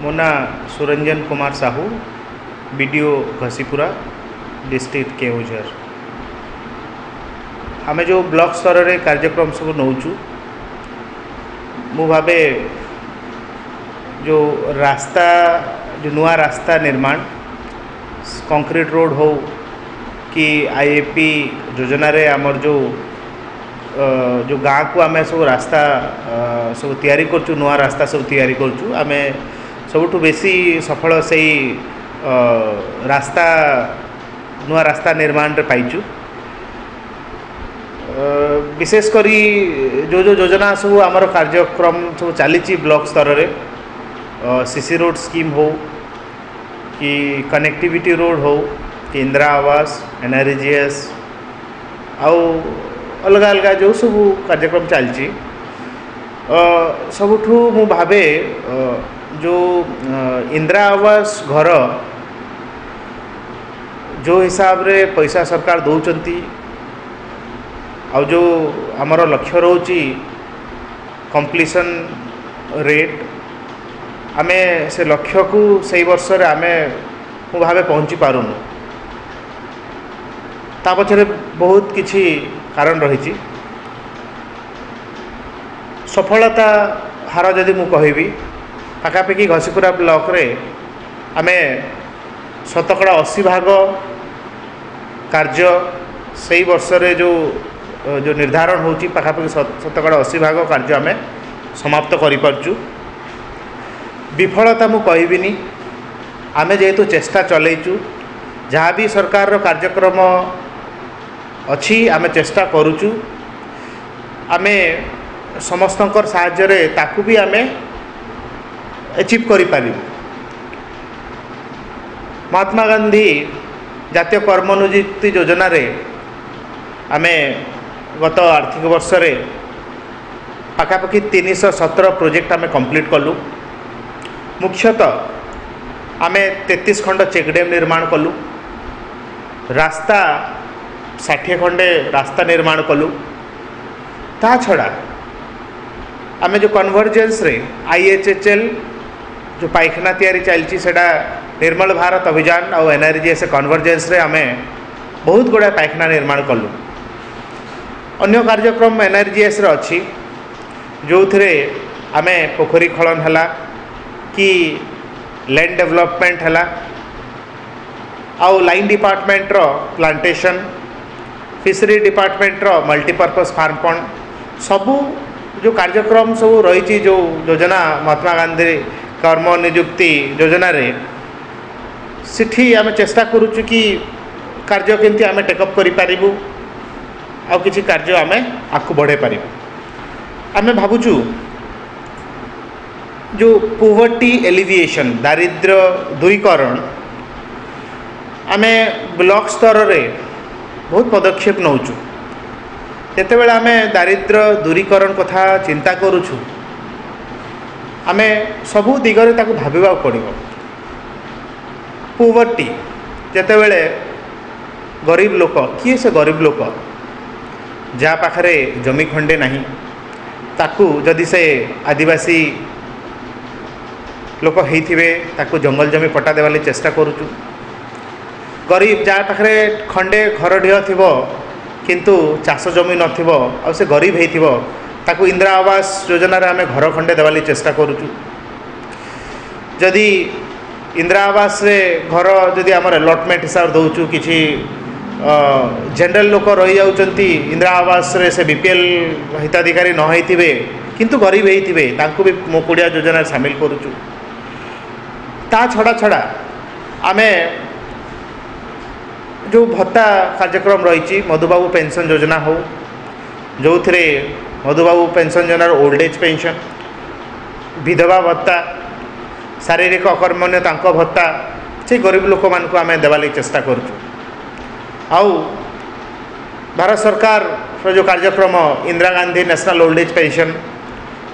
मो ना Suranjan Kumar Sahu BDO Ghasipura district Keonjhar. आमे जो ब्लॉक स्तर रे कार्यक्रम सब नौचु मु भावे जो रास्ता जो नुआ रास्ता निर्माण कंक्रीट रोड हो कि आईएपी योजना रे आमर जो गाँ को आम सब रास्ता सब तैयारी करचु नुआ रास्ता सब तैयारी करचु आमे सबुठु बेसी सफल से रास्ता नुआ रास्ता निर्माण रे पाइचु। विशेष करी जो योजना सब आमर कार्यक्रम सब चली ब्लॉक स्तर रे सीसी रोड स्कीम हो कि कनेक्टिविटी रोड हो कि इंदिरा आवास एनआरजीएस आउ अलग अलग जो सब कार्यक्रम चलची सबुठु मु भावे जो इंदिरा आवास घर जो हिसाब रे पैसा सरकार दौरान आ जो आमर लक्ष्य रोची कंप्लीशन रेट आमे से लक्ष्य को सही वर्ष रे आमे मु भावे पहुँची पारुनु ता पछरे बहुत किछि कारण रही। सफलता हार जदि मु कहबी पाखापाखि घसीपुरा ब्लॉक रे आमे 80% कार्य सही वर्ष रे जो निर्धारण होची पाखापाखि 80% कार्य आमे समाप्त करि परचु। विफलता मु कहबिनी आमे जेहेतु चेष्टा चलैचु जहाँ भी सरकार रो कार्यक्रम अच्छी आमे चेष्टा करुचु आमे समस्तंकर साहाय्य रे ताकू भी आमे अचीव करि पारिबु। महात्मा गांधी जातीय कर्मनियुक्ति योजना रे आमे गत आर्थिक वर्ष रे पाखापाखि 317 प्रोजेक्ट आमे कंप्लीट कलु। मुख्यतः आमे 33 खंड चेकडेम निर्माण कलु, रास्ता 60 खंडे रास्ता निर्माण कलु। ता छड़ा आमे जो कन्वर्जेंस रे IHHL जो पाइखाना तैयारी चलची सेटा निर्मल भारत अभियान और एनआरजीएस कन्वर्जेंस रे आमे बहुत गुड़ा पाइखाना निर्माण कलु। अन्य कार्यक्रम एनआरजीएस रे अच्छी जो थे आमे पोखरी खलन हला कि लैंड डेवलपमेंट हला आउ लाइन डिपार्टमेंट रो प्लांटेशन फिशरी डिपार्टमेंट रो मल्टीपर्पज फार्म पॉन्ड सबू जो कार्यक्रम सब रही जो योजना महात्मा गांधी कर्म नियुक्ति योजना रे सिठी आमे चेष्टा करूचु कि कार्य केमती आमे टेकअप करि पारिबु आ किछि कार्य आमे आकु बढ़े पारिबु। आमे भाबुचु जो पोवर्टी एलिविएशन दारिद्र्य दूरीकरण आमे ब्लॉक स्तर रे बहुत पदक्षेप नौचु। जेतेबेले आमे दारिद्र्य दूरीकरण कथा चिंता करूछु आमे सबु दिगरे ताकु भाबिबा पड़िबो। पोवर्टी जेतेबेले गरीब लोक किए से गरीब लोक जा पाखरे जमी खंडे नहीं ताकू जदि से आदिवासी लोक होइथिबे ताकू जंगल जमी पट्टा देवाली चेष्टा करूछु। गरीब जा पाखरे खंडे घर ढिह थिबो किंतु चाष जमी नथिबो आ से गरीब होइथिबो ताकू इंदिरा आवास योजना रे आमे घर खंडे देवाली चेष्टा करूछु। जदि इंदिरा आवास रे घर जदि आमर अलॉटमेंट हिसाब दउछु किछि जनरल लोक रही जाउचंती इंदिरा आवास रे से बीपीएल हिताधिकारी न होइथिबे किंतु गरीब होइथिबे तांकू भी मोकुड़िया योजना रे शामिल करूछु। ता छड़ा छड़ा आमे जो भत्ता कार्यक्रम रही मधुबाबू पेंशन योजना हो जो थे मधुबाबू पेंशन योजना ओल्ड एज पेंशन विधवा भत्ता शारीरिक अकर्मण्य तांको भत्ता से गरीब लोक मान को आम देवा चेष्टा करूँ। आउ भारत सरकार जो कार्यक्रम Indira Gandhi national old age pension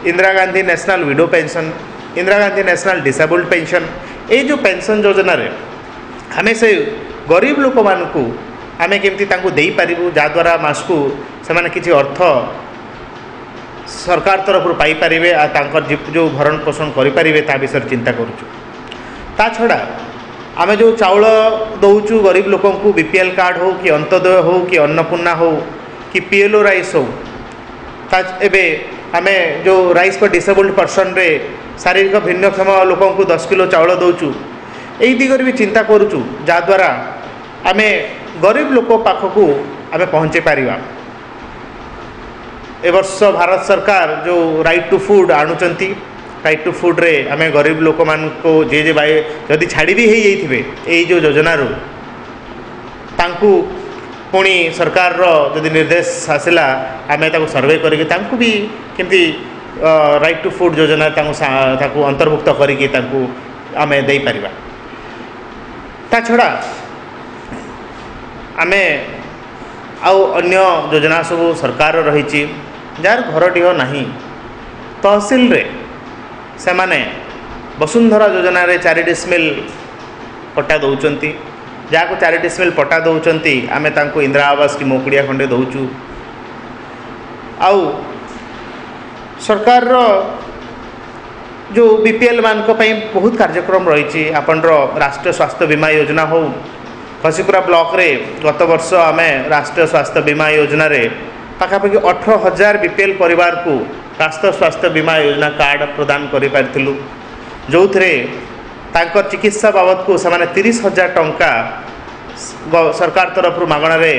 Indira Gandhi national window pension Indira Gandhi national disabled pension ये जो पेंशन योजना रे आमे से गरीब लोक मानकू आमे केमती तांकू देई पारिबु जद्वारा मास को से माने किछि अर्थ सरकार तरफ पाई पारिबे आ तांकर जो भरण पोषण करि पारिबे ता विषय चिंता करूछु। ता छड़ा आमे जो चाउल दौचु गरीब लोक को बीपीएल कार्ड हो कि अंत्योदय हो कि अन्नपूर्णा हो कि पीएलओ राइस हो एबे आमे जो राइस पर डिसेबल्ड पर्सन रे शारीरिक भिन्नक्षम लोक को 10 किलो चाउल दौचु यही दिगरे भी चिंता करूचु जद्वारा आमे गरीब लोक पाखकू आमे पहुँचे पारिबा। ए वर्ष भारत सरकार जो राइट टू फूड आणुचंती राइट टू फूड रे आमे गरीब लोक मान को जे भाई जदि छाड़ी भी हो जो योजना रू तांकू पुणी सरकार रो जदि निर्देश आसला आमे ताको सर्वे करके तांकू भी केमती राइट टू फूड योजना ताको अंतर्भुक्त करके तांकू आमे दे पारिबा। ता छड़ा आमे आउ अन्य योजना सब सरकार रही जार घरटीह नहीं तहसिल रे से माने वसुंधरा योजना रे 4 डिसमिल पट्टा दौरान जहाँ को 4 डिसमिल पट्टा दौरान आमे तांको इंदिरा आवास की मोकड़िया खंडे दौचु। आउ सरकार रो जो बीपीएल मान बहुत कार्यक्रम रही आपनरो राष्ट्रीय स्वास्थ्य बीमा योजना हो घसीपुरा ब्लॉक रे गत वर्ष आमे राष्ट्रीय स्वास्थ्य बीमा योजना रे पाखापाखि 18,000 बीपीएल परिवार को राष्ट्रीय स्वास्थ्य बीमा योजना कार्ड प्रदान करि पारथिलु जो थे तांकर चिकित्सा बाबद को से 30,000 टंका सरकार तरफ मागण रे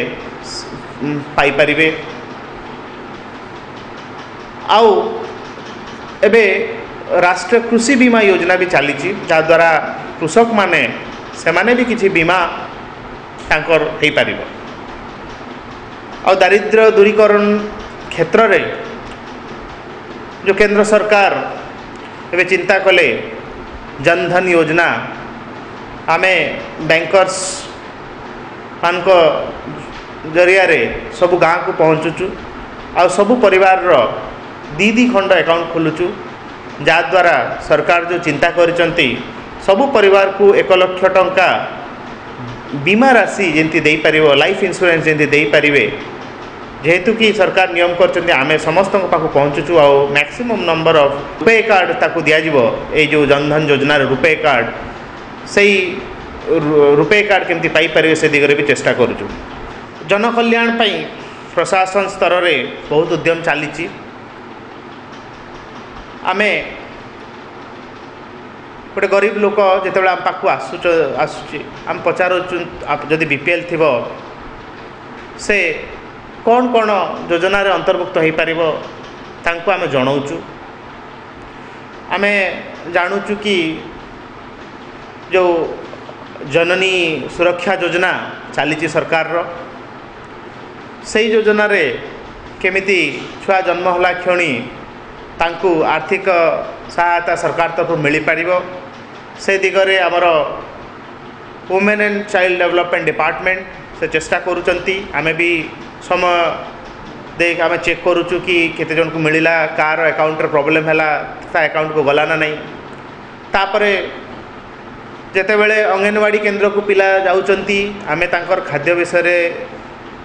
पाई परिबे। आउ एबे राष्ट्रीय कृषि बीमा योजना भी चली जद्वारा कृषक माने से माने भी किसी बीमा तांकर हो पार। और दारिद्र्य दूरीकरण क्षेत्र रे जो केंद्र सरकार एबे चिंता कले जनधन योजना आमे बैंकर्स मान जरिया रे सबु गाँव को पहुँचुचु आ सबु परिवार रो दी खंड अकाउंट खोलुचु जद्वारा सरकार जो चिंता करिसंती सबु परिवार को 1 लाख टंका बीमा राशि जंती दे पारिबो लाइफ इंश्योरेंस जंती दे पारिबे जेहेतु कि सरकार नियम करछंती आमे समस्त पाखु पहुँचुचु आ maximum number of RuPay card ताकू दिया जिवो ए जो जनधन योजना रुपे कार्ड सही रुपे कार्ड केमती पाई पारिबे से दिगरे भी चेष्टा करूचु। जन कल्याण पई प्रशासन स्तर रे बहुत उद्यम चली आमे गोटे गरीब लोक जिते आम पाखु आसुचे आम पचारूँ जदि बीपीएल थी से कौन कौन योजना रे अंतर्भुक्त हो पार तांको आमे जनाऊचु। आमे जानूचु कि जो जननी सुरक्षा योजना चली सरकार रो सही योजना रे केमिति छुआ जन्म होला क्षणी तांकु आर्थिक सहायता सरकार तरफ मिल पार से दिगरे आमर women and child development department से चेष्टा करुचंती आमे भी समय देख आमे चेक करुचु कि केते जन को मिलिला कार अकाउंट रे प्रॉब्लम हैला ता अकाउंट को गला ना नहीं तापरे जेते बेले अंगनवाड़ी केंद्र को पिला जाउचंती आमे तांकर खाद्य विषय रे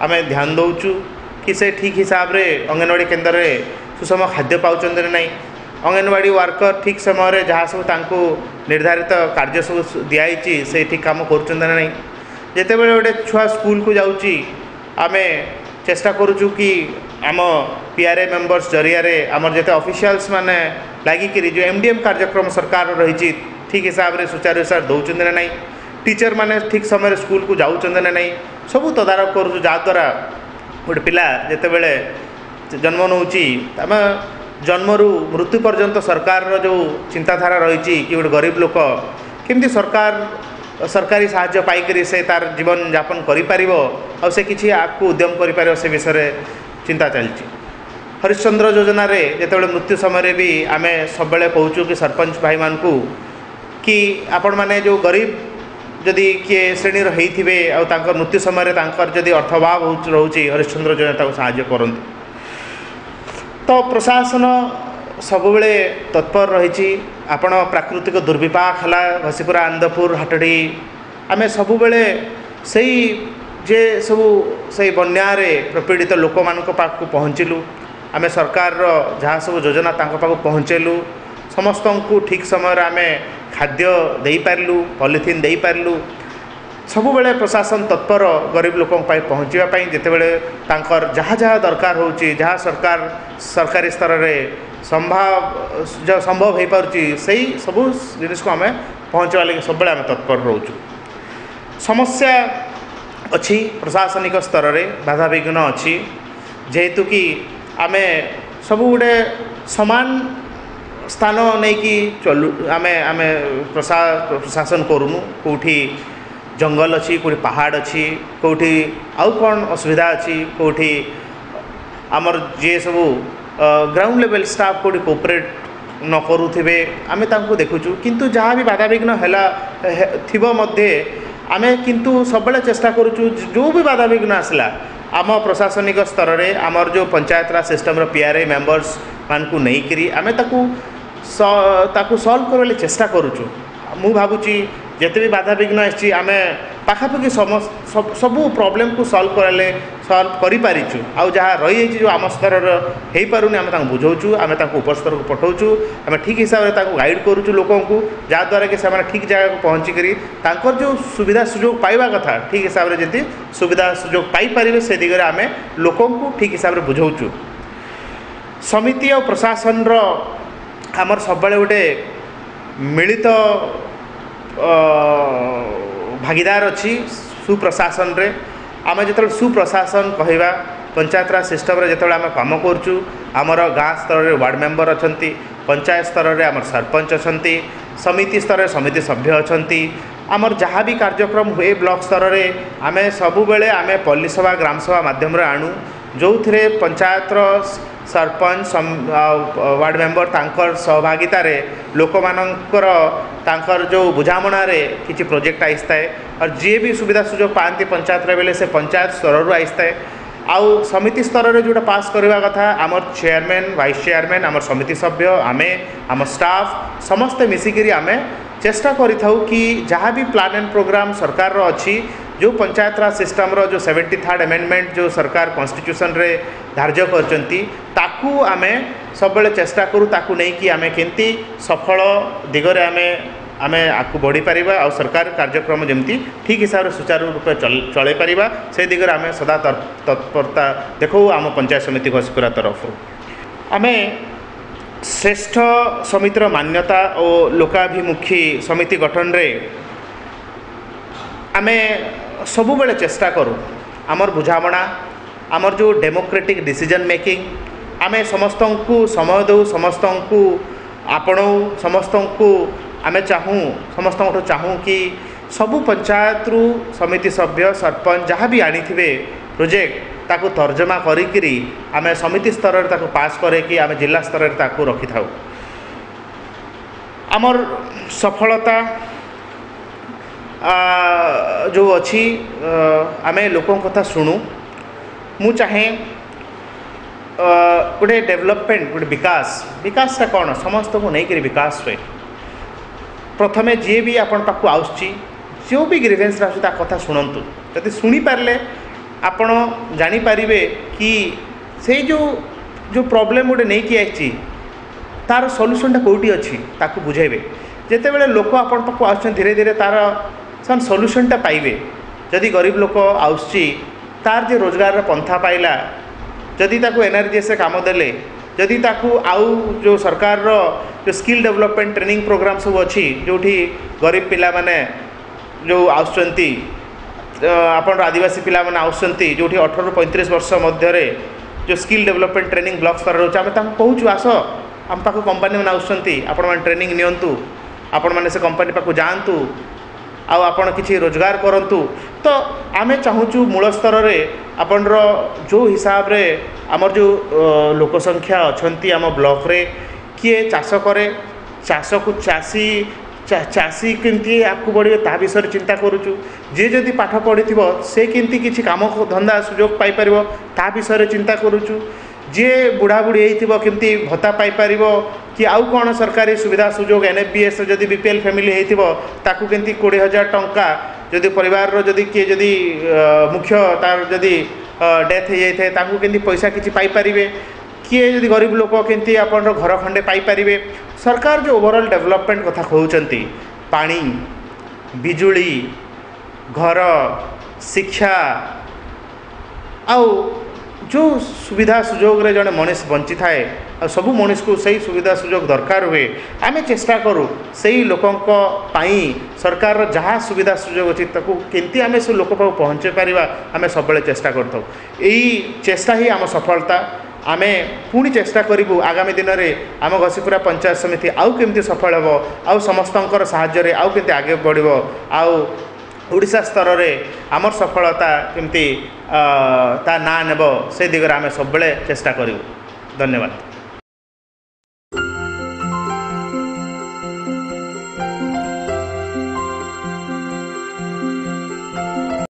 आमे ध्यान दउचु कि से ठीक हिसाब रे अंगनवाड़ी केंद्र रे सुषम खाद्य पाउचंदे नहीं अंगनवाड़ी वर्कर ठीक समय रे जहाँ सब तांको निर्धारित कार्य सब दिखाई से ठीक काम करुचंदे नहीं जेते बेले गोटे छुआ स्कूल को जाउची आमे चेष्टा करुचु कि आम पीआरए मेंबर्स जरिया रे आमर जेते ऑफिशियल्स माने लागिक जो एमडीएम कार्यक्रम सरकार रही ठीक हिसाब से सुचारू हिसाब दौरान ना टीचर माने ठीक समय स्कूल को जाऊँ ना सबू तदारख करुचु जद्वारा गोटे पिला जिते बड़े जन्म नौची आम जन्मरू मृत्यु पर्यंत सरकार जो चिंताधारा रही कि गोटे गरीब लोक केमती सरकारी साहाय्य पाइकरी से तार जीवन यापन करिपारिबो और से किछि आगु उद्यम करिपारिबो से विषय चिंता चलती। हरिश्चंद्र योजना रे जेतेबेले मृत्यु समय भी आमे सबले कहूचु कि सरपंच भाई मान को कि आपण माने जो गरीब जदि किए श्रेणी होइथिबे आ तांकर मृत्यु समय तांकर जदि अर्थभाव रोचे हरिश्चंद्र योजना ताको साहाय्य करंतु। तो प्रशासन सबुबले तत्पर रही आपण प्राकृतिक दुर्विपाक है घसीपुरा आनंदपुर हाटड़ी आमे सबुबले सही जे सबू से बन्यारे प्रपीड़ित लोक मान पाखु पहुँचलु आम सरकार जहाँ सब योजना पाक पहुँचेलु समस्त को ठीक समय आम खाद्य दे पार्लु पॉलिथिन दे पार्लु सबु बेले प्रशासन तत्पर गरीब लोकों पहुँचापी जितेबले जहाँ जहाँ दरकार हो जहाँ सरकारी स्तर में संभव हो पार्टी से सबू जिनिस को आम पहुँचा लगे सब आम तत्पर रोचु। समस्या अच्छी प्रशासनिक स्तर में बाधा विघ्न अच्छी जेहेतु कि आम सब गुड़े सामान स्थान नहीं कि चलु आम आम प्रशासन करूँ कौटी जंगल अच्छी कौटी पहाड़ अच्छी कौटी आउ कौन असुविधा अच्छी कौटी आमर जी सब ग्राउंड लेवल स्टाफ कौटी कोऑपरेट न करुवे आम देखुचु किंतु जहाँ भी बाधा विघ्न है मध्य आम किंतु सब चेष्टा करुचु जो भी बाधा विघ्न आसला आम प्रशासनिक स्तर में आमर जो पंचायत राज सिस्टम PRA मेंबर्स मान को नहीं करी आम ताकू सॉल्व करने चेष्टा करुचु। मु भावुची जिते भी बाधा विघ्न आसी आम पाखापाखि सबू प्रॉब्लम को सॉल्व करिपारिचु आउ जहाँ रही जो आम स्तर हो पारुनी आम बुझाऊँ आम उपस्तर को पठाऊँ आम ठीक हिसाब से गाइड करुचु लोकों को जहाँद्वारा कि से ठीक जगह को पहुँचिक जो सुविधा सुजोग पाइबा कथा ठीक हिसाब से जी सुविधा सुजोग पाइपर से दिगरे आम लोकों को ठीक हिसाब से बुझाऊँ। समिति और प्रशासन आमर सब गोटे मिलित भागीदार अच्छी सुप्रशासन रे आम जो सुप्रशासन कहवा पंचायत राज सिस्टम जो आम कम करुँ आमर गाँ स्तर में वार्ड मेंबर अच्छा पंचायत स्तर में आमर सरपंच अच्छा समिति स्तर में समिति सभ्य अच्छा आमर जहाँ भी कार्यक्रम हुए ब्लॉक स्तर में आम सबु बेले आम पल्ली सभा ग्राम सभा माध्यम आणु जो थे पंचायत सरपंच वार्ड मेंबर तांकर सहभागिता रे लोक मानकर तांकर जो बुझामणा रे किसी प्रोजेक्ट आइसताए और जी भी सुविधा सुजोग पाती पंचायत बेले से पंचायत स्तर रू आइसताए आउ समिति स्तर में जोटा पास करवा कथा आमर चेयरमैन वाइस चेयरमैन आमर समिति सभ्य आमे आम स्टाफ समस्ते मिसिकी आमे चेष्टा करिथाउ कि जहाँ भी प्लान एंड प्रोग्राम सरकार रो अच्छी जो पंचायत राज सिस्टम रो जो 73rd अमेंडमेंट जो सरकार कॉन्स्टिट्यूशन रे धार्य करचंती ताकू आमे सब बेले चेष्टा करूँ ताकू नहीं कि आमे केंती सफल दिगरे आमे आकू बढ़ी पारिबा और सरकार कार्यक्रम जमती ठीक हिसाब से सुचारू रूप चले पारिबा से दिगरे आमे सदा तत्परता देखो आम पंचायत समिति घोषपुरा तरफ आमे श्रेष्ठ समितिर मान्यता और लोकाभिमुखी समिति गठन रे आमे सबु बेले चेष्टा करूँ आमर बुझामणा आमर जो डेमोक्रेटिक डिसीजन मेकिंग आमे समस्त को समय दो समस्त को आपणऊ समस्त को आमे चाहूँ समस्त चाहूँ कि सबु पंचायत रु समिति सभ्य सरपंच जहाँ भी आनी थे प्रोजेक्ट ताकू तर्जमा करी आमे समिति स्तर में ताकू पास करे कि आमे जिला स्तर में ताकू रखी थाउ। आमर सफलता जो अच्छी आमे लोकों कथा शुणु मु चाहे गोटे डेवलपमेंट गोटे विकासटा कौन समस्त को नहीं करी विकास हुए प्रथमे जी भी आपण पाखु आउची जो भी ग्रीवेंस आसा कथा शुणु जब शुणी पारे आपण जानीपर कि से जो प्रॉब्लम गोटे नहीं कि आई तार सॉल्यूशनटा कौटी अच्छी ताकू बुझेबे जिते बड़े लोक आपण पाखु आस धीरे धीरे तार सन सॉल्यूशनटा पाइबे जदि गरीब लोक आउची तार जे रोजगार पंथा पाइला जदि ताकू NRGS काम देले जदि ताकू आउ जो सरकार रो जो स्किल डेवलपमेंट ट्रेनिंग प्रोग्राम सब अच्छी जो गरीब पिला माने जो आउसचंती आपण आदिवासी पिला माने आउसचंती जो 18 ରୁ 35 वर्ष मध्य जो स्किल डेवलपमेंट ट्रेनिंग ब्लॉक स्तर रोचे आम कहूँ आस आम पाख कंपानी मैंने आउसचंती आपण माने ट्रेनिंग नियंतु आपण माने से कंपानी पाखु जातु आपण किसी रोजगार करंतु तो आमे चाहूँ मूल स्तर में आपणर जो हिसाब रे आमर जो लोक संख्या अच्छी आम ब्लॉक रे किए चाष करे चाष को चाषी केमती आगू बढ़े ता विषय चिंता करुचु जी जदि पाठ पढ़ी से केमती किसी काम धंदा सुजोग पाइपर ता विषय चिंता करुचु जी बुढ़ा बुढ़ी होती केमती भत्ता पाइपर कि आउ कौन सरकारी सुविधा सुजोग NFBS जदि BPL फैमिली होती केमती 20,000 टंका जदि परिवार जदि किए जदि मुख्य तार जदि डेथ हो जाए केमती पैसा किसी पाइपर किए जदि गरीब लोक केमती आपण घर खंडे पाई परिवे सरकार जो ओवरऑल डेवलपमेंट कथा कहउचंती पानी बिजुली घर शिक्षा आउ जो सुविधा सुजोग रे जड़े मनीष बंची थाए सबू मनीष को सही सुविधा सुजोग दरकार हुए आमे चेष्टा करूँ सही लोकों पाई सरकार जहाँ सुविधा सुजोग अच्छी केमती आमे से लोक पाक पहुँचे पारिबा आमे सब चेष्टा करथौ एई चेष्टा ही आम सफलता आमे पुणी चेष्टा करूँ आगामी दिन में आम घसीपुरा पंचायत समिति आउ केमती सफल हो आउ समस्तंकर साहाय्य आउ केमती आगे बढ़िबो आउ ओडिशा स्तर में आमर सफलता केमती ता ना नेब से दिगरे आमे सब चेष्टा करूँ। धन्यवाद।